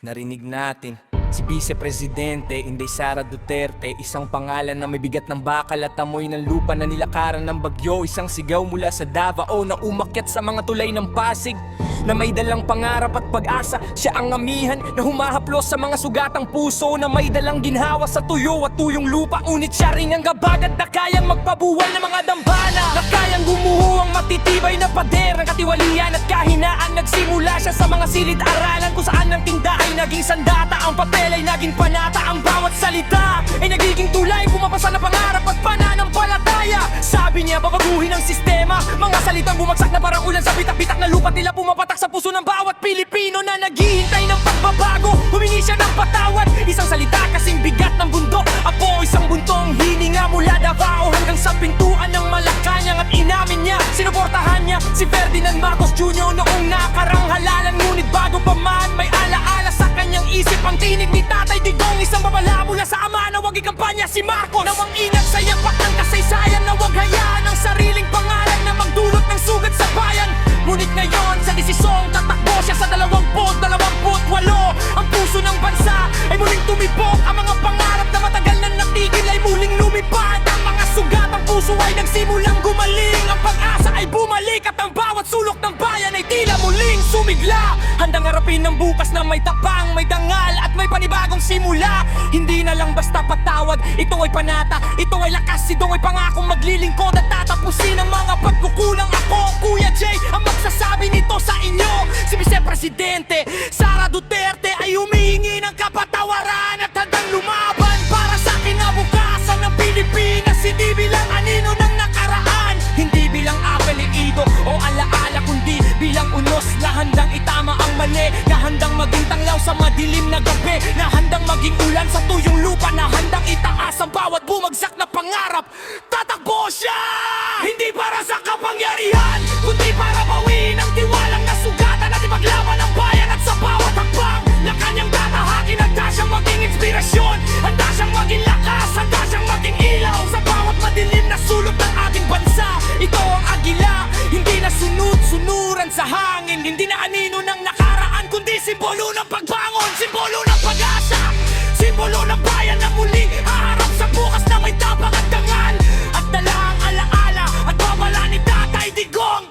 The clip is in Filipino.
Narinig natin si Vice Presidente Inday Sara Duterte, isang pangalan na may bigat ng bakal at amoy ng lupa na nilakaran ng bagyo. Isang sigaw mula sa Davao na umakyat sa mga tulay ng Pasig, na may dalang pangarap at pag-asa. Siya ang amihan na humahaplos sa mga sugatang puso, na may dalang ginhawa sa tuyo at tuyong lupa. Ngunit siya rin ang gabagat na kayang magpabuwal ng mga dambana, na kayang gumuho ang matitibay na pader ng katiwalian at kahinaan. Nagsimula siya sa mga silid-aralan kung saan ang tinda ay naging sandata, ang papel ay naging panata, ang bawat salita ay nagiging tulay, pumapasa na pangarap at pananampalataya. Sabi niya babaguhin ang sistema, mga salitang bumagsak na parang ulan sa bitak-bitak na lupa, tila pumapatak sa puso ng bawat Pilipino na naghihintay ng pagbabago. Humingi siya ng patawad, isang salita kasing bigat ng bundok. Apo, isang buntong hininga mula Davao hanggang sa pintuan ng Malacanang, at inamin niya, sinuportahan niya si Ferdinand Marcos Jr. noong nakarang halalan. Ngunit bago pa man may alaala sa kanyang isip ang tinig ni Tatay Digong, isang babala mula sa ama na wag ikampanya si Marcos. Nawang ingat sa yapak ng kasaysayan, na wag hayaan ang sariling pangalan na magdulot ng sugat sa bayan. Ngunit ngayon sa desisyong tatakbo siya sa 28, ang puso ng bansa ay muling tumibok. Ang mga pangarap na matagal na natigil ay muling lumipad. Ang mga sugat ng puso ay nagsimulang gumaling, ang pag-asa ay bumalik at ang bawat sulok ng bayan ay tila muling sumigla. Handang harapin ng bukas na may tapang, may dangal at may panibagong simula. Hindi na lang basta patawad, ito ay panata, ito ay lakas, ito ay pangakong maglilingkod at tatapusin ang mga pagkukulang. Ako, Kuya Jay, ang magsasabi nito sa inyo. Si Vice Presidente Sara Duterte ay humihingi ng kapatawaran at handang lumaban para sa kinabukasan ng Pilipinas. Hindi bilang anino ng nakaraan, hindi bilang apelido o alaala, kundi bilang unos na handang itama ang mali, na handang maging tanglaw sa madilim na gabi, na handang maging ulan sa tuyong lupa, na handang itaas ang bawat bumagsak na pangarap. Tatakbo siya, hindi para sa kapangyarihan, kundi para bawiin ang tiwalang nasugatan at ipaglaban ang bayan. At sa bawat hakbang na kanyang tatahakin, handa siyang maging inspirasyon, handa siyang maging lakas, handa siyang maging ilaw sa bawat madilim na sulok ng ating bansa. Ito ang agila, hindi na sunod-sunuran sa hangin, hindi na anino ng nakaraan, kundi simbolo ng pagbangon, simbolo ng pag-asa, simbolo ng bayan na muli haharap sa bukas na may tapang at dangal, at dala ang alaala at babala ni Tatay Digong.